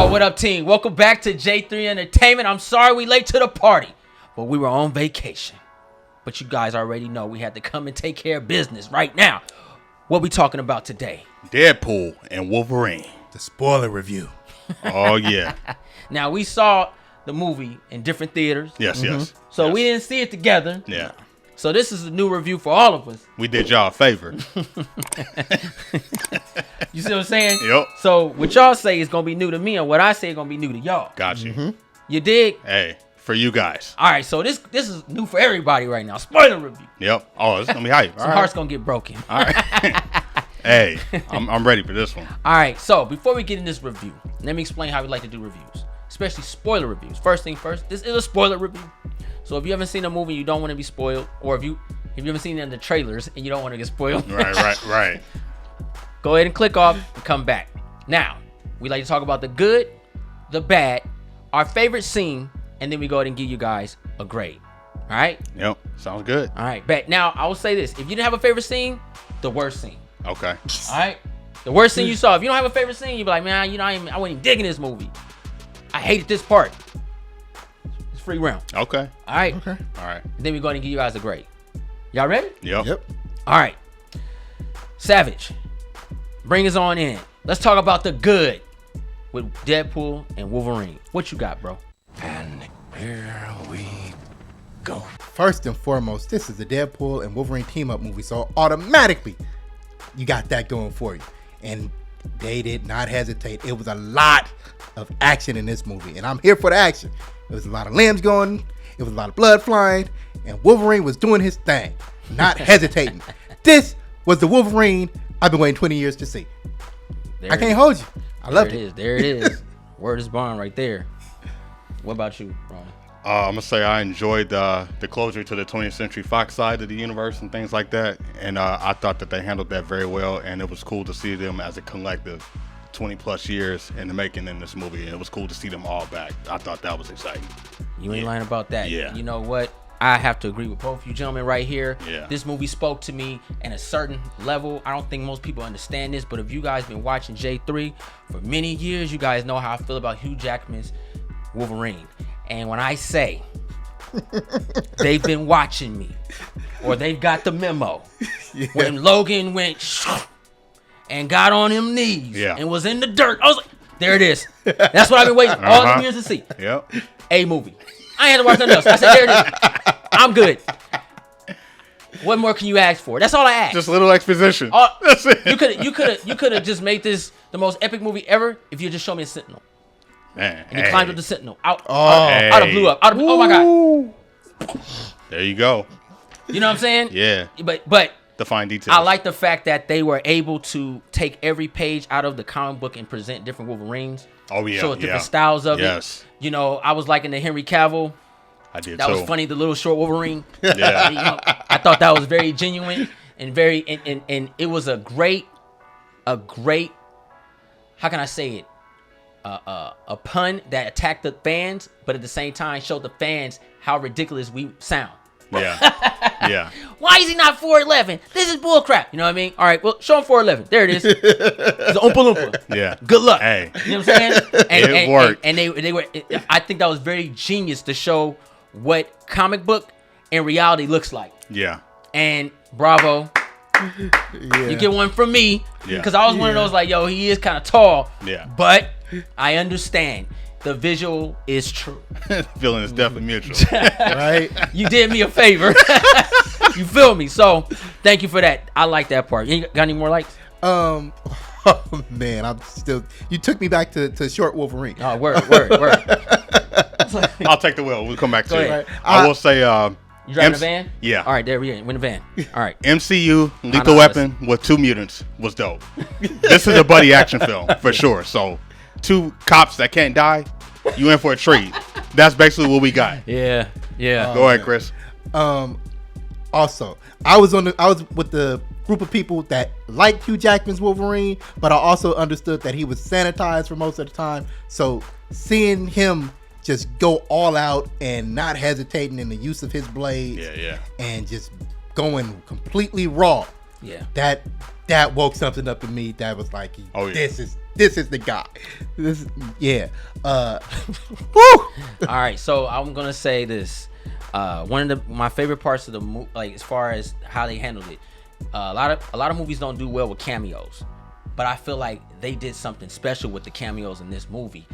Yo, what up, team? Welcome back to J3 Entertainment. I'm sorry we late to the party, but we were on vacation. But you guys already know we had to come and take care of business right now. What we talking about today? Deadpool and Wolverine. The spoiler review. Oh, yeah. Now, we saw the movie in different theaters. Yes, yes. So yes. we didn't see it together. Yeah. So this is a new review for all of us. We did y'all a favor. You see what I'm saying? Yep. So what y'all say is going to be new to me, and what I say is going to be new to y'all. Got you. You dig? Hey, for you guys. All right, so this is new for everybody right now. Spoiler review. Yep. Oh, it's going to be hype. Some hearts going to get broken. All right. Hey, I'm ready for this one. All right, so before we get in this review, let me explain how we like to do reviews, especially spoiler reviews. First thing first, this is a spoiler review. So if you haven't seen a movie and you don't want to be spoiled, or if you haven't seen it in the trailers and you don't want to get spoiled, Right. Go ahead and click off and come back. Now, we like to talk about the good, the bad, our favorite scene, and then we go ahead and give you guys a grade. All right? Yep. Sounds good. All right, bet. Now, I will say this. If you didn't have a favorite scene, the worst scene. Okay. All right? The worst scene you saw. If you don't have a favorite scene, you'll be like, man, you know, I wasn't even digging this movie. I hated this part. It's free round. Okay. All right? Okay. All right. Then we go ahead and give you guys a grade. Y'all ready? Yep. All right. Savage, bring us on in. Let's talk about the good with Deadpool and Wolverine. What you got, bro? And here we go. First and foremost, this is a Deadpool and Wolverine team-up movie, so automatically you got that going for you. And they did not hesitate. It was a lot of action in this movie, and I'm here for the action. There was a lot of limbs going. It was a lot of blood flying, and Wolverine was doing his thing, not hesitating. This was the Wolverine I've been waiting 20 years to see. I can't hold you. I loved it. There it is. Word is bond right there. What about you, Ron? I'm going to say I enjoyed the closure to the 20th Century Fox side of the universe and things like that. And I thought that they handled that very well. And it was cool to see them as a collective 20 plus years in the making in this movie. And it was cool to see them all back. I thought that was exciting. You ain't lying about that. Yeah. You know what? I have to agree with both you gentlemen right here. Yeah. This movie spoke to me in a certain level. I don't think most people understand this, but if you guys been watching J3 for many years, you guys know how I feel about Hugh Jackman's Wolverine. And when I say they've been watching me, or they've got the memo, when Logan went and got on him knees and was in the dirt, I was like, there it is. That's what I've been waiting all these years to see. Yep. A movie. I ain't had to watch nothing else. I said, there it is. I'm good. What more can you ask for? That's all I asked. Just a little exposition. That's it. You could have just made this the most epic movie ever if you just showed me a Sentinel. Man, And he climbed up the Sentinel. I'd Hey. have blew up. Oh my God. There you go. You know what I'm saying? Yeah. But The fine details. I like the fact that they were able to take every page out of the comic book and present different Wolverines. Oh, yeah. Show different styles of Yes. it. You know, I was liking the Henry Cavill. I did That too. was funny, the little short Wolverine. Yeah. You know, I thought that was very genuine and very and it was a great how can I say it? A pun that attacked the fans, but at the same time showed the fans how ridiculous we sound. Yeah. Yeah. Why is he not 4'11"? This is bullcrap. You know what I mean? All right, well, show him 4'11". There it is. It's an Oompa Loompa. Yeah. Good luck. Hey. You know what I'm saying? It worked. And they were. I think that was very genius to show what comic book and reality looks like. Yeah. And bravo. You get one from me because I was one of those like, yo, he is kind of tall. Yeah. But I understand. The visual is true. Feeling is definitely mutual. Right? You did me a favor. You feel me? So thank you for that. I like that part. You got any more likes? Oh man, I'm still. You took me back to short Wolverine. Oh, word. I'll take the wheel. We'll come back to Go it. ahead. I will say. You driving a van? Yeah. All right, there we go. We're in a van. All right. MCU Lethal Weapon with 2 mutants was dope. This is a buddy action film for sure. So 2 cops that can't die, you in for a treat. That's basically what we got. Yeah. Go ahead, Chris. Also, I was with the group of people that liked Hugh Jackman's Wolverine, but I also understood that he was sanitized for most of the time. So seeing him just go all out and not hesitating in the use of his blades, Yeah. and just going completely raw Yeah. That woke something up in me that was like, this is the guy. Woo! All right, so I'm gonna say this. One of my favorite parts of the movie, like as far as how they handled it, a lot of movies don't do well with cameos, but I feel like they did something special with the cameos in this movie.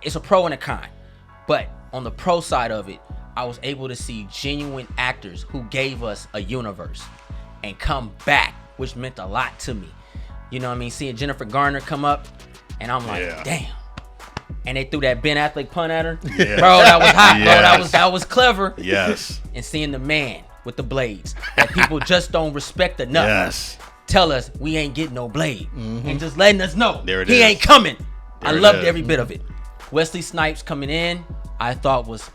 It's a pro and a con, but on the pro side of it, I was able to see genuine actors who gave us a universe and come back, which meant a lot to me. You know what I mean? Seeing Jennifer Garner come up, and I'm like, damn. And they threw that Ben Affleck punt at her. Yeah. Bro, that was hot. Bro, that was clever. Yes. And seeing the man with the blades that people just don't respect enough. Yes. Tell us we ain't getting no blade. And just letting us know he ain't coming. I loved every bit of it. Wesley Snipes coming in, I thought was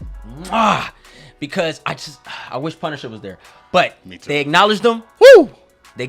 because I wish Punisher was there. But they acknowledged them. Woo! They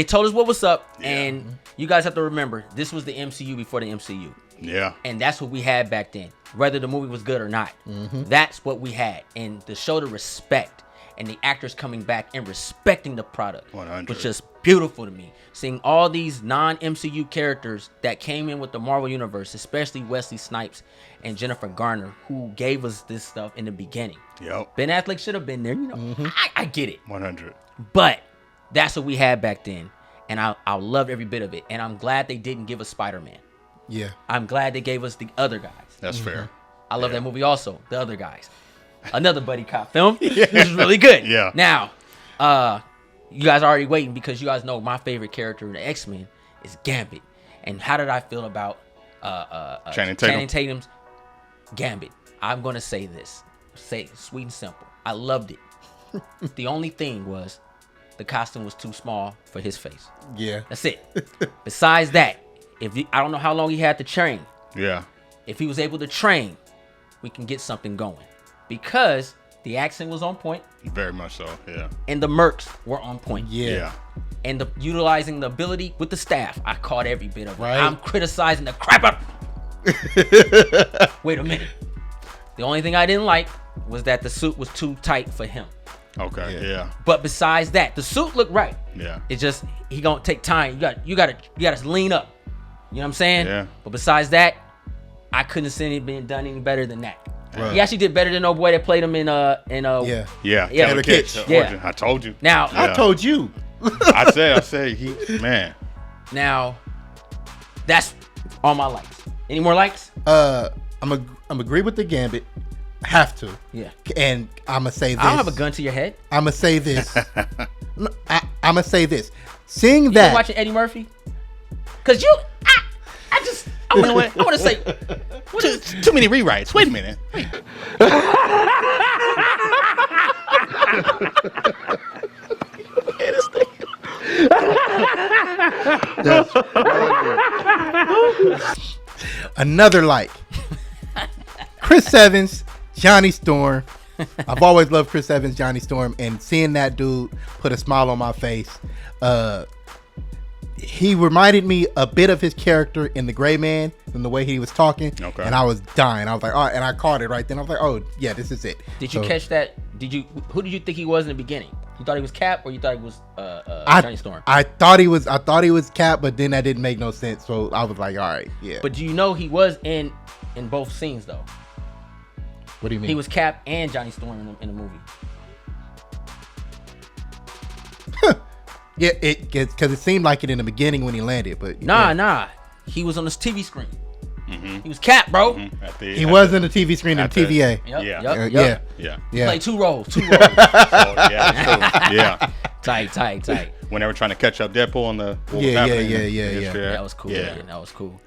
told us what was up. Yeah. And you guys have to remember, this was the MCU before the MCU. Yeah. And that's what we had back then. Whether the movie was good or not. That's what we had. And to show the respect and the actors coming back and respecting the product 100. was just beautiful to me. Seeing all these non-MCU characters that came in with the Marvel Universe, especially Wesley Snipes and Jennifer Garner, who gave us this stuff in the beginning. Yep. Ben Affleck should have been there. You know, I get it. 100. But that's what we had back then. And I loved every bit of it. And I'm glad they didn't give us Spider-Man. Yeah. I'm glad they gave us the other guys. That's fair. I love that movie also, The Other Guys. Another buddy cop film. This is really good. Yeah. Now, you guys are already waiting because you guys know my favorite character in the X-Men is Gambit. And how did I feel about Channing Tatum's Gambit? I'm going to say this. Say it sweet and simple. I loved it. The only thing was the costume was too small for his face. Yeah. That's it. Besides that, I don't know how long he had to train. Yeah. If he was able to train, we can get something going. Because the accent was on point. Very much so, yeah. And the mercs were on point. Yeah. And utilizing the ability with the staff, I caught every bit of it. Right. I'm criticizing the crap out. Wait a minute. The only thing I didn't like was that the suit was too tight for him. Okay, yeah. But besides that, the suit looked right. Yeah. It's just he gonna take time. You gotta lean up. You know what I'm saying? Yeah. But besides that, I couldn't have seen it being done any better than that. Right. He actually did better than old boy that played him in Yeah. Taylor Kitsch. Yeah. I told you. Now I told you. I said he, man. Now that's all my likes. Any more likes? I'm agree with the Gambit. Have to. Yeah. And I'ma say this. I don't have a gun to your head. I'ma say this. I'ma say this. Seeing You that. been watching Eddie Murphy? Cause I want to say Too many rewrites. Wait a minute. Another like. Chris Evans, Johnny Storm. I've always loved Chris Evans, Johnny Storm, and seeing that dude put a smile on my face. He reminded me a bit of his character in The Gray Man and the way he was talking. Okay. And I was dying. I was like, oh, and I caught it right then. I was like, oh yeah, this is it. Did you catch that? Who did you think he was in the beginning? You thought he was Cap, or you thought he was Johnny Storm? I thought he was Cap, but then that didn't make no sense. So I was like, all right, yeah. But do you know he was in both scenes though? What do you mean? He was Cap and Johnny Storm in the movie. Yeah, because it seemed like it in the beginning when he landed, but Nah. He was on this TV screen. He was Cap, bro. He was in the TV screen in TVA. Yep. Yeah. He played two roles. So, yeah. Tight. When they were trying to catch up Deadpool on the Yeah. That was cool. Yeah. Man. That was cool.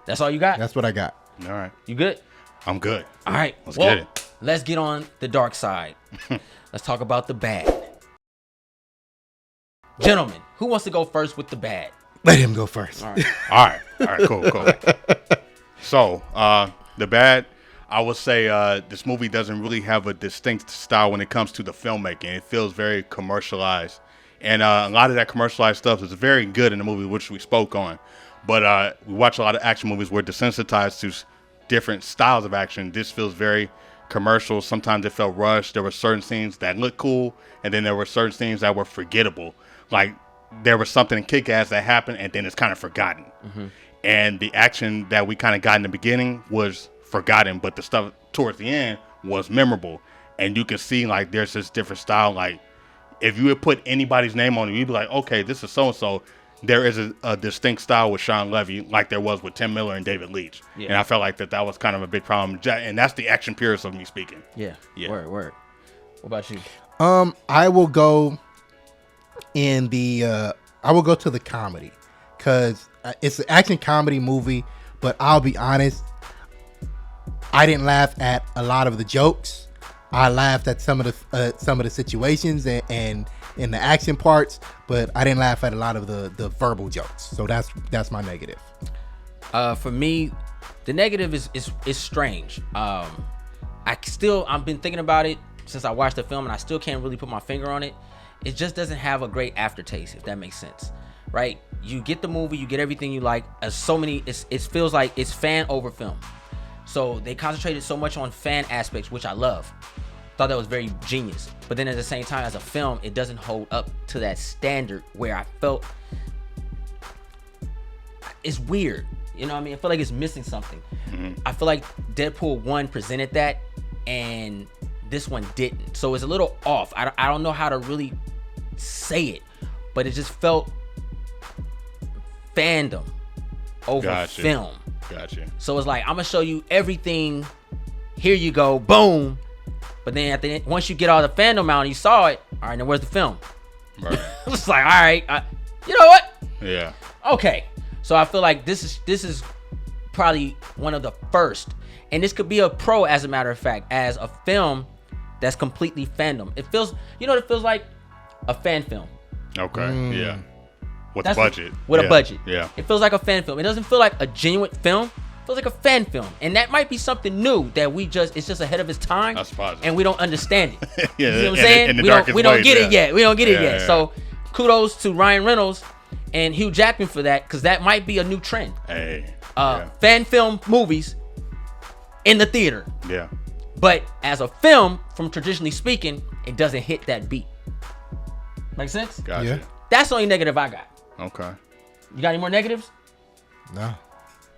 That's all you got? That's what I got. All right. You good? I'm good. All right. Let's get it. Let's get on the dark side. Let's talk about the bad. Gentlemen, who wants to go first with the bad? Let him go first. All right. All right, cool. So, the bad, I would say this movie doesn't really have a distinct style when it comes to the filmmaking. It feels very commercialized. And a lot of that commercialized stuff is very good in the movie, which we spoke on. But we watch a lot of action movies we're desensitized to different styles of action. This feels very commercials. Sometimes it felt rushed. There were certain scenes that looked cool, and then there were certain scenes that were forgettable. Like there was something kick-ass that happened, and then it's kind of forgotten. And the action that we kind of got in the beginning was forgotten, but the stuff towards the end was memorable. And you can see like there's this different style. Like if you would put anybody's name on it, you'd be like, okay, this is so-and-so. There is a distinct style with Sean Levy, like there was with Tim Miller and David Leitch. And I felt like that was kind of a big problem. And that's the action purist of me speaking. Yeah. Word. What about you? I will go in the I will go to the comedy, because it's an action comedy movie, but I'll be honest, I didn't laugh at a lot of the jokes. I laughed at some of the situations and in the action parts, but I didn't laugh at a lot of the verbal jokes. So that's my negative. For me, the negative is strange. I've been thinking about it since I watched the film, and I still can't really put my finger on it. It just doesn't have a great aftertaste, if that makes sense, right? You get the movie, you get everything you like. It feels like it's fan over film. So they concentrated so much on fan aspects, which I love. Thought that was very genius. But then at the same time, as a film, it doesn't hold up to that standard where I felt it's weird. You know what I mean? I feel like it's missing something. I feel like Deadpool 1 presented that, and this one didn't. So it's a little off. I don't know how to really say it, but it just felt fandom over film. Gotcha. So it's like, I'm gonna show you everything. Here you go, boom. But then at the end, once you get all the fandom out and you saw it, all right, now where's the film? Right. It's like, all right, you know what? Yeah. Okay. So I feel like this is probably one of the first, and this could be a pro, as a matter of fact, as a film that's completely fandom. It feels, you know what it feels like? A fan film. Okay. Yeah. With a budget. With a budget. Yeah. It feels like a fan film. It doesn't feel like a genuine film. It feels like a fan film. And that might be something new that it's just ahead of its time. That's positive. And we don't understand it. Yeah, you know what I'm saying? We don't get it yet. We don't get it yet. So kudos to Ryan Reynolds and Hugh Jackman for that, because that might be a new trend. Hey. Fan film movies in the theater. Yeah. But as a film, from traditionally speaking, it doesn't hit that beat. Make sense? Gotcha. Yeah. That's the only negative I got. Okay. You got any more negatives? No.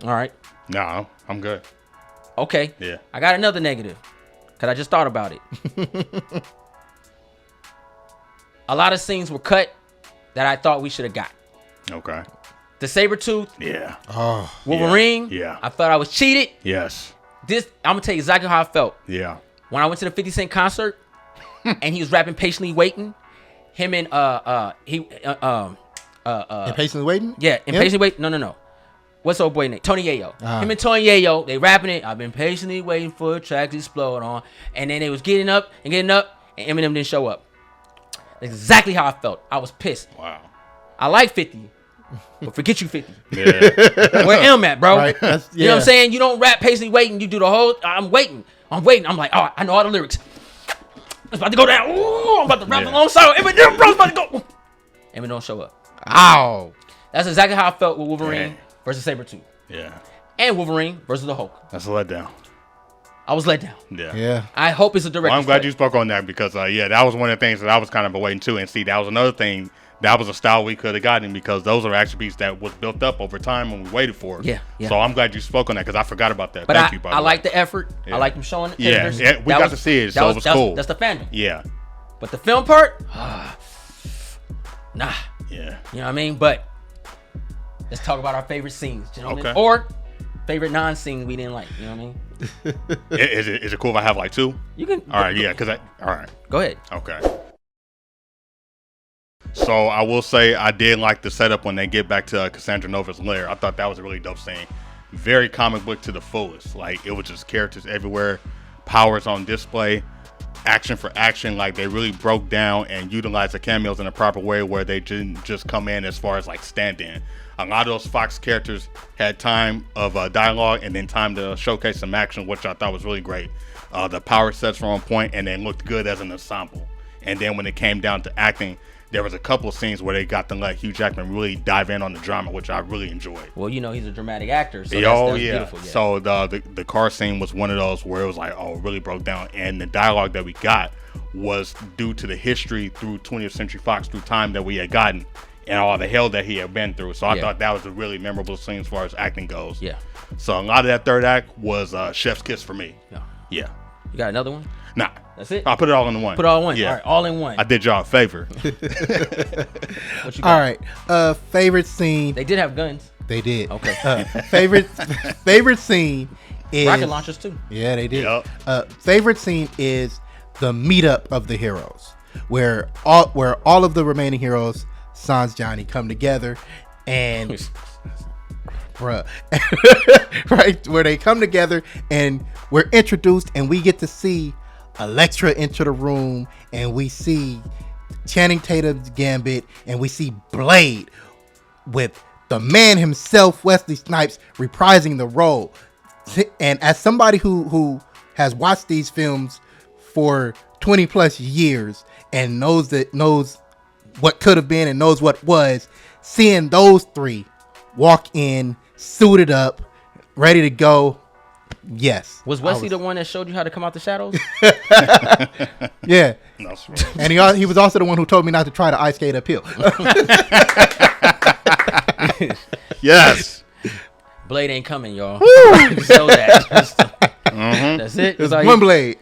All right. No, I'm good. Okay. Yeah. I got another negative, because I just thought about it. A lot of scenes were cut that I thought we should have got. Okay. The Sabretooth. Yeah. Oh. Wolverine. Yeah. I felt I was cheated. Yes. I'm going to tell you exactly how I felt. Yeah. When I went to the 50 Cent concert and he was rapping Patiently Waiting, him and Impatiently Waiting? Yeah, Impatiently Waiting. No. What's old boy name? Tony Yayo. Him and Tony Yayo, they rapping it. I've been patiently waiting for a track to explode on. And then they was getting up, and Eminem didn't show up. That's exactly how I felt. I was pissed. Wow. I like 50, but forget you 50. Yeah. Where M at, bro? Right. You know what I'm saying? You don't rap patiently waiting. You do the whole, I'm waiting. I'm like, oh, I know all the lyrics. It's about to go down. Ooh, I'm about to rap alongside Eminem, bro. It's about to go. Eminem don't show up. Ow. That's exactly how I felt with Wolverine versus Sabretooth. Yeah. And Wolverine versus the Hulk. That's a letdown. I was let down. Yeah. Yeah. I hope it's a direct. Well, I'm glad you spoke on that, because that was one of the things that I was kind of awaiting too. And see, that was another thing. That was a style we could have gotten, because those are attributes that was built up over time and we waited for. Yeah. So I'm glad you spoke on that, because I forgot about that. But Thank you, by the I way. like the effort. Yeah. I like them showing it. Yeah, we got to see it, so it was cool. That's the fandom. Yeah. But the film part, nah. Yeah. You know what I mean? But let's talk about our favorite scenes, gentlemen. Okay. Or favorite non-scene we didn't like. You know what I mean? Is it cool if I have like two? You can. All right, yeah, all right. Go ahead. Okay. So I will say I did like the setup when they get back to Cassandra Nova's lair. I thought that was a really dope scene. Very comic book to the fullest. Like, it was just characters everywhere, powers on display, action for action. Like, they really broke down and utilized the cameos in a proper way, where they didn't just come in as far as like stand-in. A lot of those Fox characters had time of dialogue and then time to showcase some action, which I thought was really great. The power sets were on point and they looked good as an ensemble. And then when it came down to acting, there was a couple of scenes where they got to let Hugh Jackman really dive in on the drama, which I really enjoyed. Well, you know, he's a dramatic actor, so that's beautiful. Yeah. So the car scene was one of those where it was like, oh, it really broke down. And the dialogue that we got was due to the history through 20th Century Fox, through time that we had gotten and all the hell that he had been through. So I thought that was a really memorable scene as far as acting goes. Yeah. So a lot of that third act was chef's kiss for me. Yeah. You got another one? Nah. That's it? I'll put it all in one. Put it all in one? Yeah. All right, all in one. I did y'all a favor. What you got? All right. Favorite scene. They did have guns. They did. Okay. Favorite scene is rocket launchers too. Yeah, they did. Yep. Favorite scene is the meetup of the heroes, where all of the remaining heroes, sans Johnny, come together, and bruh, right, where they come together and we're introduced, and we get to see Elektra enter the room, and we see Channing Tatum's Gambit, and we see Blade with the man himself, Wesley Snipes, reprising the role. And as somebody who has watched these films for 20 plus years and knows what could have been and knows what was, seeing those three walk in, suited up, ready to go. Yes. Was Wesley the one that showed you how to come out the shadows? Yeah. That's right. And he was also the one who told me not to try to ice skate uphill. Yes. Blade ain't coming, y'all. So that's it. That's all One blade.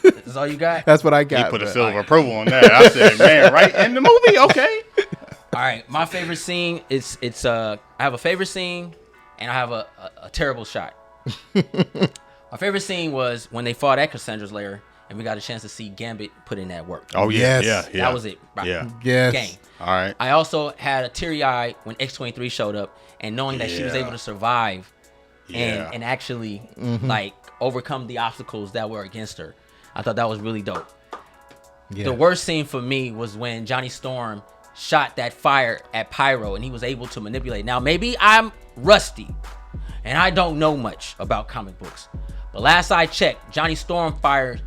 That's all you got? That's what I He got. put a seal of approval on that. I said, man, right in the movie? Okay. All right. My favorite scene is I have a favorite scene and I have a terrible shot. My favorite scene was when they fought at Cassandra's lair and we got a chance to see Gambit put in that work. Oh, yeah. Yes. Yeah. That was it. Yeah. Yes. Game. All right. I also had a teary eye when X-23 showed up and knowing that she was Yeah. able to survive Yeah. and actually like overcome the obstacles that were against her. I thought that was really dope. Yeah. The worst scene for me was when Johnny Storm shot that fire at Pyro and he was able to manipulate. Now, maybe I'm rusty and I don't know much about comic books, but last I checked, Johnny Storm fire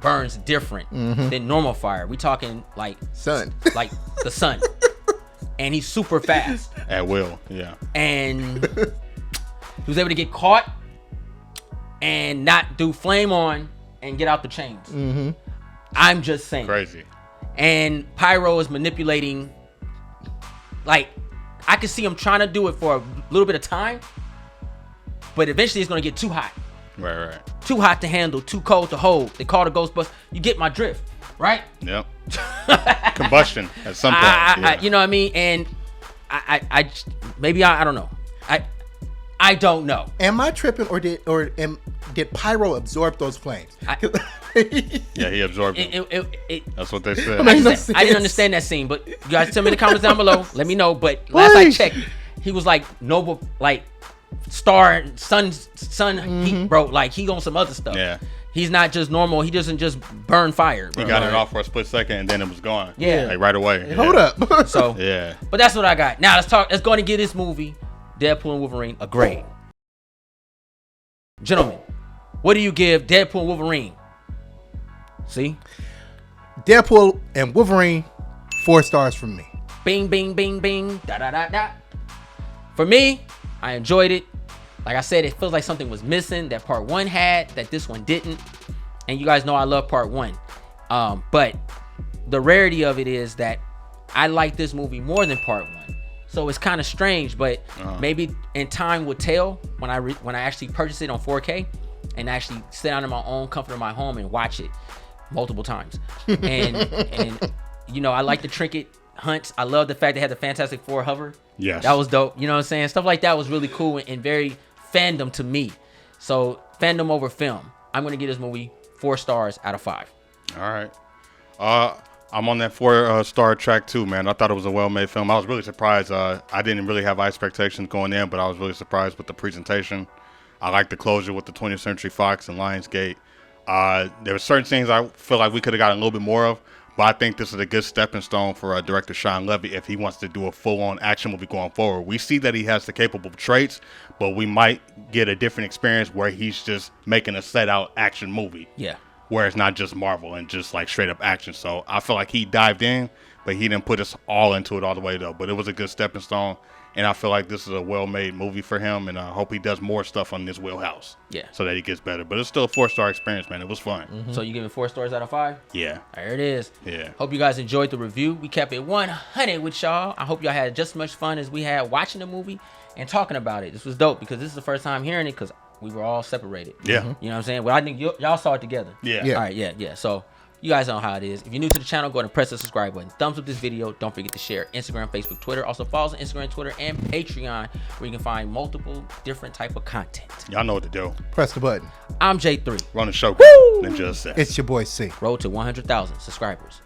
burns different than normal fire. We talking like like the sun. And he's super fast. At will. Yeah. And he was able to get caught and not do flame on and get out the chains. I'm just saying. Crazy. And Pyro is manipulating. Like, I could see him trying to do it for a little bit of time, but eventually it's going to get too hot. Right. Too hot to handle, too cold to hold. They call the Ghostbusters. You get my drift, right? Yep. Combustion at some point. I you know what I mean? And I don't know. I don't know. Am I tripping, or did Pyro absorb those flames? Yeah, he absorbed it. That's what they said. I didn't understand that scene, but you guys tell me in the comments down below. Let me know. But last I checked, he was like noble, like star, sun heat, bro. Like he on some other stuff. Yeah. He's not just normal. He doesn't just burn fire. He got it off for a split second and then it was gone. Yeah. Like right away. Hold up. So Yeah. but that's what I got. Now let's go and give this movie, Deadpool and Wolverine, a grade. Gentlemen, what do you give Deadpool and Wolverine? See? Deadpool and Wolverine, 4 stars from me. Bing, bing, bing, bing. Da da da da. For me, I enjoyed it. Like I said, it feels like something was missing that part 1 had that this one didn't. And you guys know I love part 1. But the rarity of it is that I like this movie more than part 1. So it's kind of strange, but maybe in time will tell when I actually purchase it on 4K and actually sit down in my own comfort of my home and watch it multiple times. And you know, I like the trinket hunts. I love the fact they had the Fantastic Four hover. Yes. That was dope. You know what I'm saying? Stuff like that was really cool and very fandom to me. So fandom over film. I'm going to give this movie 4 stars out of 5. All right. I'm on that 4-star track too, man. I thought it was a well-made film. I was really surprised. I didn't really have expectations going in, but I was really surprised with the presentation. I like the closure with the 20th Century Fox and Lionsgate. There were certain things I feel like we could have gotten a little bit more of, but I think this is a good stepping stone for director Sean Levy if he wants to do a full-on action movie going forward. We see that he has the capable traits, but we might get a different experience where he's just making a set-out action movie. Yeah. Where it's not just Marvel and just like straight-up action. So I feel like he dived in but he didn't put us all into it all the way though. But it was a good stepping stone, and I feel like this is a well-made movie for him, and I hope he does more stuff on this wheelhouse. Yeah. So that he gets better. But it's still a 4-star experience, man. It was fun. So you giving 4 stars out of 5? Yeah. There it is. Yeah. Hope you guys enjoyed the review. We kept it 100 with y'all. I hope y'all had just as much fun as we had watching the movie and talking about it. This was dope because this is the first time hearing it because we were all separated. Yeah. You know what I'm saying? Well, I think y'all saw it together. Yeah. Yeah. All right, yeah. So you guys know how it is. If you're new to the channel, go ahead and press the subscribe button. Thumbs up this video. Don't forget to share Instagram, Facebook, Twitter. Also follow us on Instagram, Twitter, and Patreon, where you can find multiple different type of content. Y'all know what to do. Press the button. I'm J3. Run the show. Ninja Assassin. It's your boy C. Road to 100,000 subscribers.